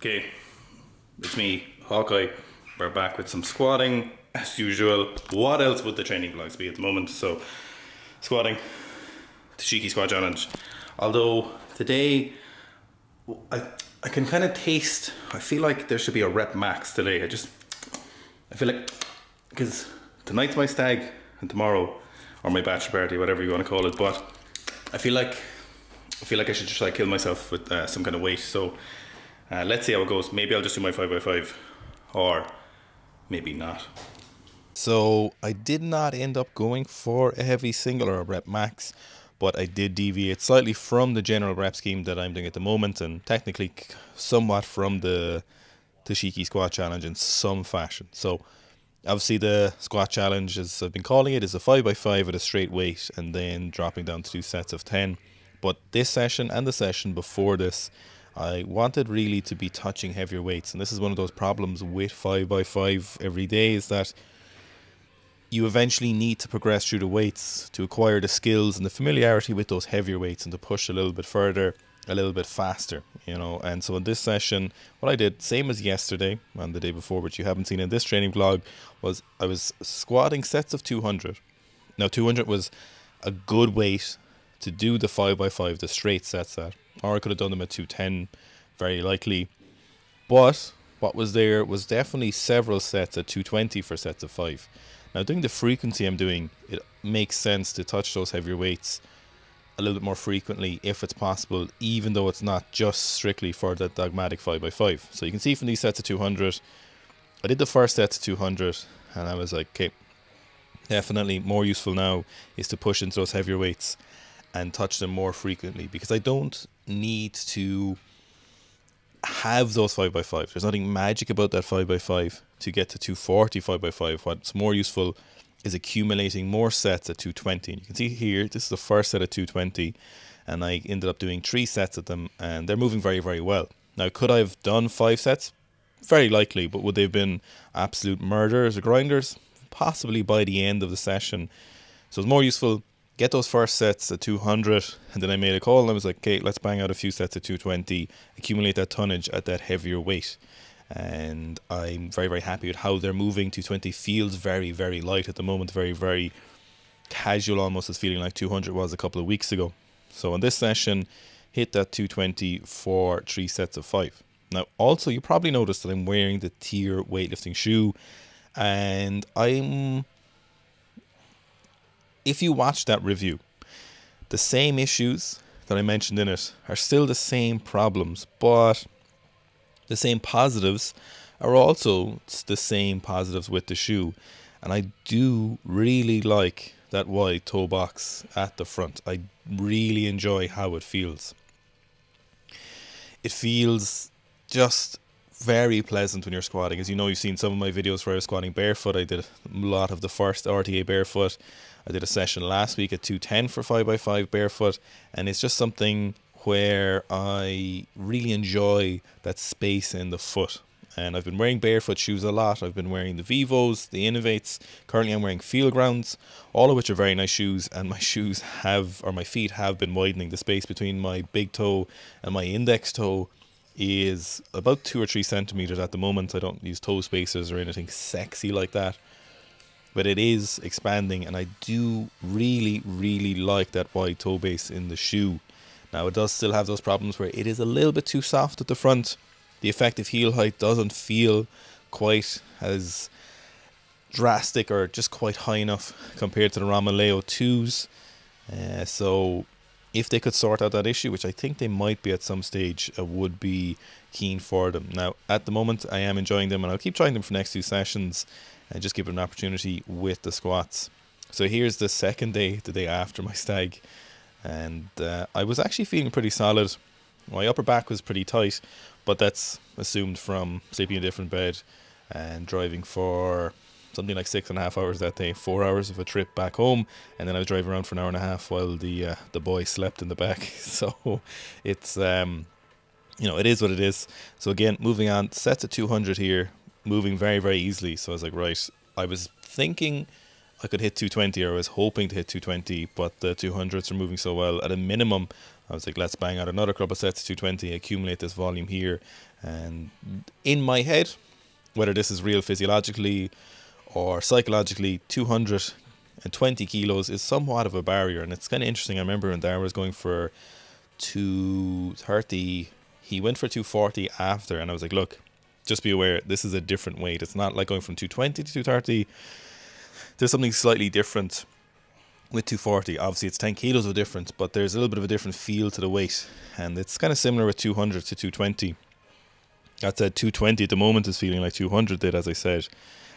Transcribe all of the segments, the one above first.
Okay, it's me, Hawkeye. We're back with some squatting as usual. What else would the training vlogs be at the moment? So, squatting, the cheeky squat challenge. Although today, I can kind of taste. I feel like there should be a rep max today. I feel like because tonight's my stag and tomorrow, or my bachelor party, whatever you want to call it. But I feel like I should just like kill myself with some kind of weight. So. Let's see how it goes. Maybe I'll just do my 5x5 or maybe not. So I did not end up going for a heavy single or a rep max, but I did deviate slightly from the general rep scheme that I'm doing at the moment, and technically somewhat from the Tashiki squat challenge in some fashion. So obviously the squat challenge, as I've been calling it, is a 5x5 at a straight weight and then dropping down to 2 sets of 10. But this session and the session before this, I wanted really to be touching heavier weights, and this is one of those problems with 5x5 every day, is that you eventually need to progress through the weights to acquire the skills and the familiarity with those heavier weights and to push a little bit further, a little bit faster, you know. And so in this session, what I did, same as yesterday and the day before, which you haven't seen in this training vlog, was I was squatting sets of 200. Now 200 was a good weight to do the 5x5, the straight sets at, or I could have done them at 210, very likely. But what was there was definitely several sets at 220 for sets of 5. Now doing the frequency I'm doing, it makes sense to touch those heavier weights a little bit more frequently if it's possible, even though it's not just strictly for the dogmatic 5x5. So you can see from these sets of 200, I did the first set to 200 and I was like, okay, definitely more useful now is to push into those heavier weights and touch them more frequently, because I don't need to have those 5x5. There's nothing magic about that 5x5 to get to 240 5x5. What's more useful is accumulating more sets at 220. And you can see here, this is the first set at 220, and I ended up doing 3 sets of them, and they're moving very, very well. Now, could I have done 5 sets? Very likely, but would they have been absolute murderers or grinders? Possibly by the end of the session. So it's more useful get those first sets at 200, and then I made a call and I was like, okay, let's bang out a few sets at 220, accumulate that tonnage at that heavier weight. And I'm very, very happy with how they're moving. 220 feels very, very light at the moment, very, very casual, almost as feeling like 200 was a couple of weeks ago. So in this session, hit that 220 for 3 sets of 5. Now also, you probably noticed that I'm wearing the TYR weightlifting shoe, and if you watch that review, the same issues that I mentioned in it are still the same problems, but the same positives are also the same positives with the shoe. And I do really like that wide toe box at the front. I really enjoy how it feels. It feels just very pleasant when you're squatting. As you know, you've seen some of my videos where I was squatting barefoot. I did a lot of the first RTA barefoot. I did a session last week at 210 for 5x5 barefoot, and it's just something where I really enjoy that space in the foot. And I've been wearing barefoot shoes a lot. I've been wearing the Vivos, the Innovates. Currently I'm wearing Field Grounds, all of which are very nice shoes, and my shoes have, or my feet have been widening. The space between my big toe and my index toe is about 2 or 3 centimeters at the moment. I don't use toe spacers or anything sexy like that, but it is expanding, and I do really, really like that wide toe base in the shoe. Now it does still have those problems where it is a little bit too soft at the front. The effective heel height doesn't feel quite as drastic or just quite high enough compared to the Ramaleo 2s. So if they could sort out that issue, which I think they might be at some stage, I would be keen for them. Now, at the moment, I am enjoying them, and I'll keep trying them for the next 2 sessions and just give it an opportunity with the squats. So here's the second day, the day after my stag, and I was actually feeling pretty solid. My upper back was pretty tight, but that's assumed from sleeping in a different bed and driving for something like 6.5 hours that day, 4 hours of a trip back home, and then I was driving around for an hour and a half while the boy slept in the back. So it's you know, it is what it is. So again, moving on, sets at 200 here, moving very, very easily. So I was like, right, I was thinking I could hit 220, or I was hoping to hit 220, but the 200s are moving so well. At a minimum, I was like, let's bang out another couple of sets of 220, accumulate this volume here, And in my head, whether this is real physiologically or psychologically, 220 kilos is somewhat of a barrier. And it's kind of interesting. I remember when Darragh was going for 230, he went for 240 after, and I was like, look, just be aware, this is a different weight. It's not like going from 220 to 230. There's something slightly different with 240. Obviously, it's 10 kilos of difference, but there's a little bit of a different feel to the weight. And it's kind of similar with 200 to 220. That said, 220 at the moment is feeling like 200 did, as I said.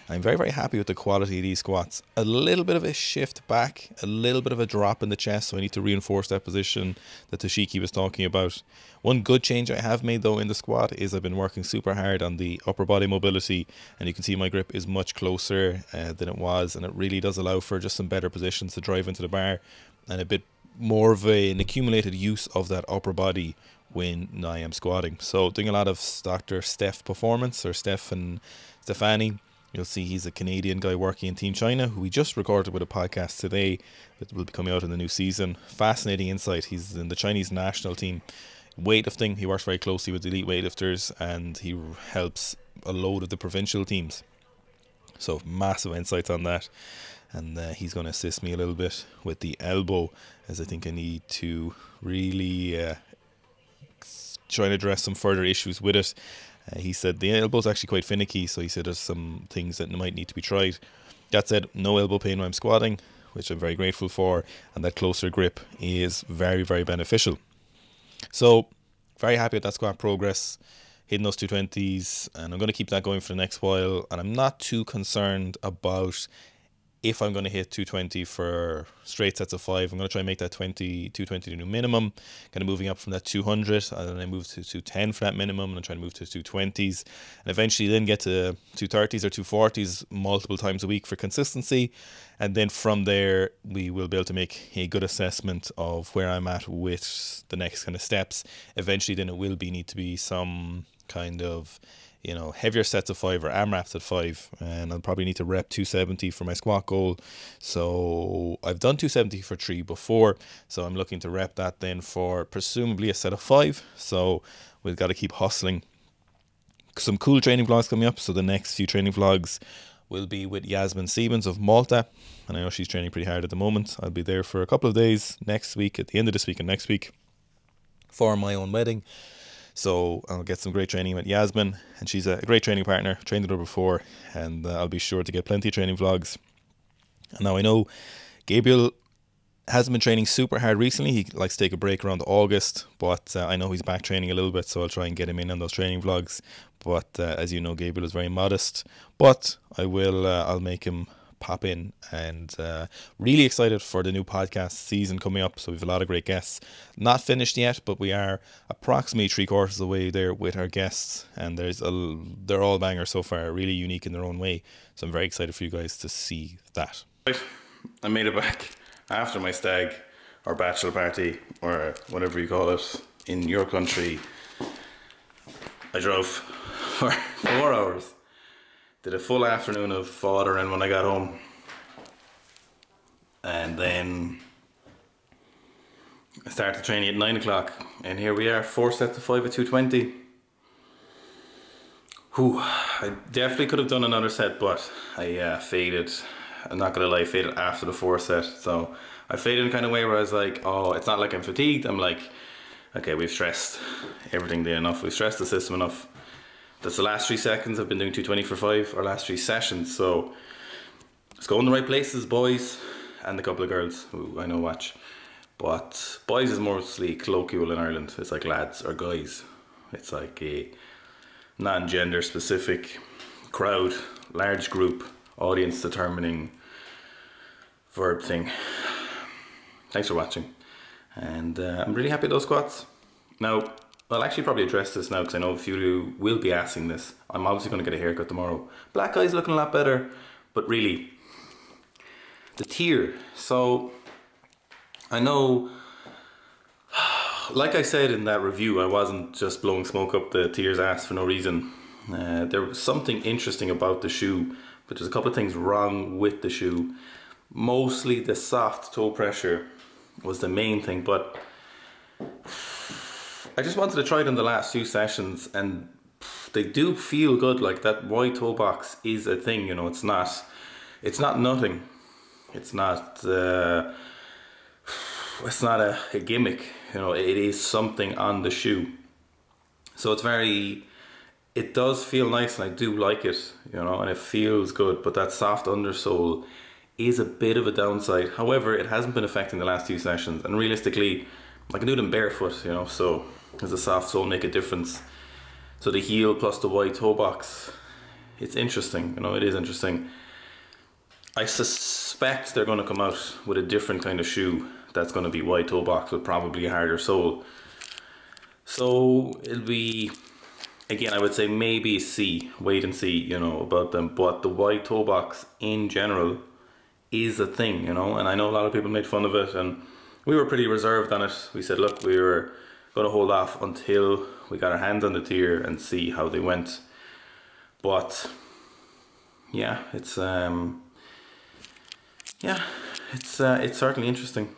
I'm very, very happy with the quality of these squats. A little bit of a shift back, a little bit of a drop in the chest, so I need to reinforce that position that Toshiki was talking about. One good change I have made, though, in the squat is I've been working super hard on the upper body mobility, and you can see my grip is much closer than it was, and it really does allow for just some better positions to drive into the bar, and a bit more of an accumulated use of that upper body when I am squatting. So doing a lot of Dr. Steph Performance, or Steph and Stefani. You'll see he's a Canadian guy working in Team China, who we just recorded with a podcast today. It will be coming out in the new season. Fascinating insight. He's in the Chinese national team weightlifting. He works very closely with the elite weightlifters, and he helps a load of the provincial teams. So massive insights on that. And he's going to assist me a little bit with the elbow, as I think I need to really try and address some further issues with it. He said the elbow's actually quite finicky, so he said there's some things that might need to be tried. That said, no elbow pain when I'm squatting, which I'm very grateful for, and that closer grip is very, very beneficial. So, very happy with that squat progress, hitting those 220s, and I'm going to keep that going for the next while, and I'm not too concerned about if I'm going to hit 220 for straight sets of 5. I'm going to try and make that 220 the new minimum, kind of moving up from that 200, and then I move to 210 for that minimum, and try to move to 220s, and eventually then get to 230s or 240s multiple times a week for consistency. And then from there, we will be able to make a good assessment of where I'm at with the next kind of steps. Eventually, then it will need to be some kind of, you know, heavier sets of 5 or AMRAPs at 5, and I'll probably need to rep 270 for my squat goal. So I've done 270 for 3 before, so I'm looking to rep that then for presumably a set of 5. So we've got to keep hustling. Some cool training vlogs coming up. So the next few training vlogs will be with Yasmin Siemens of Malta, and I know she's training pretty hard at the moment. I'll be there for a couple of days next week, at the end of this week and next week, for my own wedding. So I'll get some great training with Yasmin, and she's a great training partner. Trained with her before, and I'll be sure to get plenty of training vlogs. And now I know Gabriel hasn't been training super hard recently. He likes to take a break around August, but I know he's back training a little bit, so I'll try and get him in on those training vlogs. But as you know, Gabriel is very modest, but I'll make him pop in, and really excited for the new podcast season coming up. So we've a lot of great guests, not finished yet, but we are approximately 3/4 of the way there with our guests, and they're all bangers so far, really unique in their own way. So I'm very excited for you guys to see that. Right, I made it back after my stag or bachelor party or whatever you call it in your country. I drove for 4 hours. Did a full afternoon of foddering when I got home, and then I started training at 9 o'clock, and here we are, 4 sets of 5 at 220. I definitely could have done another set, but I faded. I'm not gonna lie, I faded after the 4th set. So I faded in a kind of way where I was like, oh, it's not like I'm fatigued. I'm like, okay, we've stressed everything day enough. We've stressed the system enough. That's the last 3 seconds. I've been doing 220 for 5, or last 3 sessions. So let's go in the right places, boys, and a couple of girls who I know watch. But boys is mostly colloquial in Ireland. It's like lads or guys. It's like a non-gender specific crowd, large group, audience determining verb thing. Thanks for watching, and I'm really happy with those squats. Now, I'll actually probably address this now because I know a few of you will be asking this. I'm obviously going to get a haircut tomorrow. Black eye's looking a lot better, but really, the TYR. So, I know, like I said in that review, I wasn't just blowing smoke up the TYR's ass for no reason. There was something interesting about the shoe, but there's a couple of things wrong with the shoe. Mostly the soft toe pressure was the main thing, but I just wanted to try it in the last 2 sessions, and they do feel good. Like that white toe box is a thing, you know. It's not nothing. It's not a gimmick, you know. It is something on the shoe. So it does feel nice, and I do like it, you know, and it feels good. But that soft undersole is a bit of a downside. However, it hasn't been affecting the last 2 sessions, and realistically, I can do them barefoot, you know, so does the soft sole make a difference? So the heel plus the white toe box, it's interesting, you know, it is interesting. I suspect they're going to come out with a different kind of shoe that's going to be white toe box with probably a harder sole. So it'll be, again, I would say maybe wait and see, you know, about them. But the white toe box in general is a thing, you know, and I know a lot of people made fun of it, and we were pretty reserved on it. We said, look, we were going to hold off until we got our hands on the TYR and see how they went. But yeah, it's certainly interesting.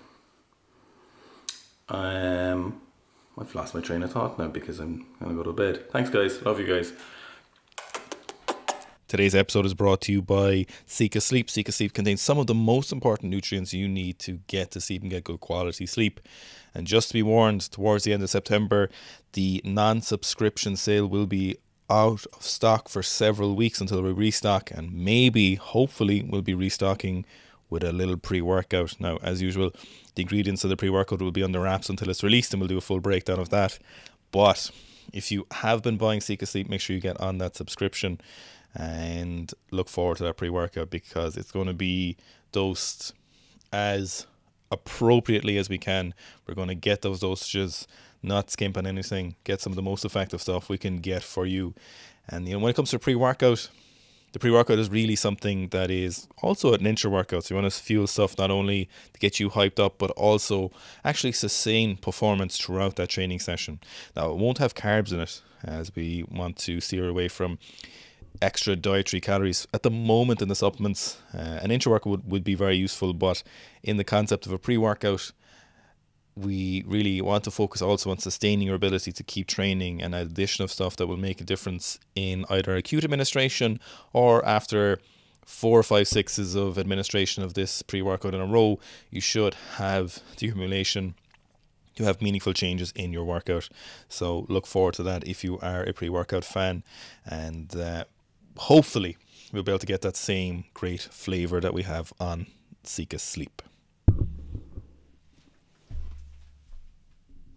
I've lost my train of thought now because I'm gonna go to bed. Thanks guys, love you guys. Today's episode is brought to you by Seek a Sleep. Seek a Sleep contains some of the most important nutrients you need to get to sleep and get good quality sleep. And just to be warned, towards the end of September, the non-subscription sale will be out of stock for several weeks until we restock, and maybe, hopefully, we'll be restocking with a little pre-workout. Now, as usual, the ingredients of the pre-workout will be under wraps until it's released, and we'll do a full breakdown of that. But if you have been buying Seek a Sleep, make sure you get on that subscription and look forward to that pre-workout, because it's going to be dosed as appropriately as we can. We're going to get those dosages, not skimp on anything, get some of the most effective stuff we can get for you. And you know, when it comes to pre-workout, the pre-workout is really something that is also an intra-workout. So you want to fuel stuff not only to get you hyped up, but also actually sustain performance throughout that training session. Now, it won't have carbs in it, as we want to steer away from extra dietary calories at the moment in the supplements. An intra-workout would be very useful, but in the concept of a pre-workout, we really want to focus also on sustaining your ability to keep training, and addition of stuff that will make a difference in either acute administration or after 4 or 5 sixes of administration of this pre-workout in a row. You should have the accumulation to have meaningful changes in your workout. So look forward to that if you are a pre-workout fan, and hopefully we'll be able to get that same great flavor that we have on Seek a Sleep.